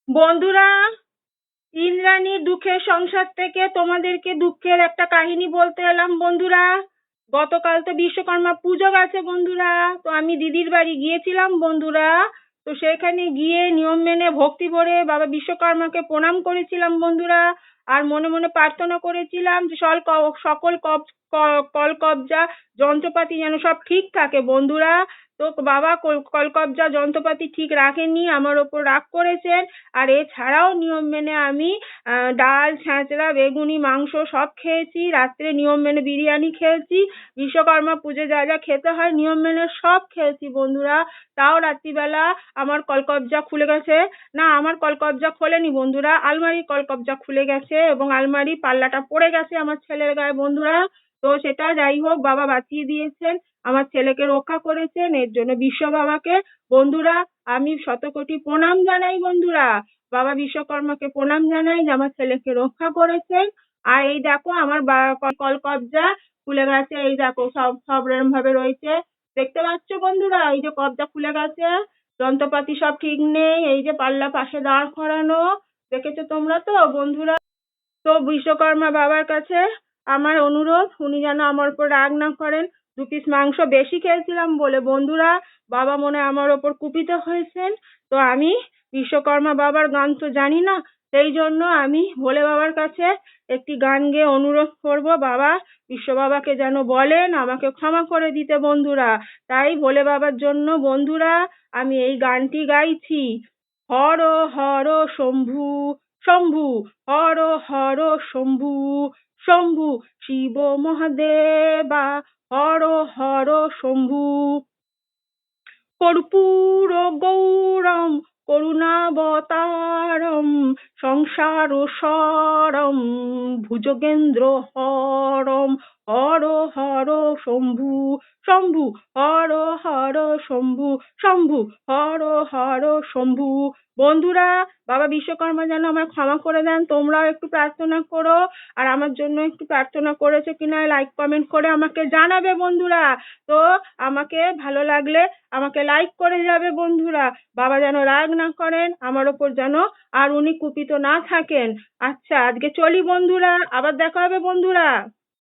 বন্ধুরা, ইন্দ্রাণীর দুঃখের সংসার থেকে তোমাদেরকে দুঃখের একটা কাহিনী বলতে এলাম বন্ধুরা। গতকাল তো বিশ্বকর্মা পুজো গেছে বন্ধুরা, তো আমি দিদির বাড়ি গিয়েছিলাম বন্ধুরা। তো সেখানে গিয়ে নিয়ম মেনে ভক্তি ভরে বাবা বিশ্বকর্মাকে প্রণাম করেছিলাম বন্ধুরা। আর মনে মনে প্রার্থনা করেছিলাম যে সকল কলকবজা যন্ত্রপাতি যেন সব ঠিক থাকে বন্ধুরা। তো বাবা কলকবজা যন্ত্রপাতি ঠিক রাখেননি, আমার ওপর রাগ করেছেন। আর এছাড়াও নিয়ম মেনে আমি ডাল, ছ্যাঁচড়া, বেগুনি, মাংস সব খেয়েছি। রাত্রে নিয়ম মেনে বিরিয়ানি খেয়েছি। বিশ্বকর্মা পুজো যা যা খেতে হয় নিয়ম মেনে সব খেয়েছি বন্ধুরা। তাও রাত্রিবেলা আমার কলকবজা খুলে গেছে। না, আমার কলকবজা খোলেনি বন্ধুরা, আলমারির কলকবজা খুলে গেছে এবং আলমারি পাল্লাটা পড়ে গেছে আমার ছেলের গায়ে বন্ধুরা। তো সেটা যাই হোক, বাবা বাঁচিয়ে দিয়েছেন, আমার ছেলেকে রক্ষা করেছেন, এর জন্য বিশ্ব বাবাকে বন্ধুরা আমি শতকোটি প্রণাম জানাই বন্ধুরা। বাবা বিশ্বকর্মাকে প্রণাম জানাই যে আমার ছেলেকে রক্ষা করেছেন। আর এই দেখো আমার কলকবজা খুলে গেছে, এই দেখো সব সব এরম ভাবে রয়েছে, দেখতে পাচ্ছ বন্ধুরা? এই যে কবজা খুলে গেছে, যন্ত্রপাতি সব ঠিক নেই, এই যে পাল্লা পাশে দাঁড় করানো, দেখেছো তোমরা তো বন্ধুরা? তো বিশ্বকর্মা বাবার কাছে আমার অনুরোধ, উনি যেন আমার উপর রাগ না করেন। 2 পিস মাংস বেশি খেয়েছিলাম বলে বন্ধুরা বাবা মনে হয় আমার ওপর কুপিত হয়েছেন। তো আমি বিশ্বকর্মা বাবার গান তো জানি না, সেই জন্য আমি ভোলে বাবার কাছে একটি গান গেয়ে অনুরোধ করব, বাবা বিশ্ব বাবাকে যেন বলেন আমাকে ক্ষমা করে দিতে বন্ধুরা। তাই ভোলে বাবার জন্য বন্ধুরা আমি এই গানটি গাইছি। হর হর শম্ভু শম্ভু, হর হর শম্ভু শম্ভু, শিব মহাদেবা, হর হর শম্ভু। কর্পূর গৌরম করুণাবতারম, সংসার সরম ভুজগেন্দ্র হরম, হর হর শম্ভু শম্ভু, হর হর শম্ভু শম্ভু, হর হর শম্ভু। বন্ধুরা বাবা বিশ্বকর্মা যেন আমায় ক্ষমা করে দেন, তোমরাও একটু প্রার্থনা করো। আর আমার জন্য একটু প্রার্থনা করেছে কিনা লাইক কমেন্ট করে আমাকে জানাবে বন্ধুরা। তো আমাকে ভালো লাগলে আমাকে লাইক করে যাবে বন্ধুরা। বাবা যেন রাগ না করেন আমার ওপর, যেন আর উনি কুপিত না থাকেন। আচ্ছা, আজকে চলি বন্ধুরা, আবার দেখা হবে বন্ধুরা।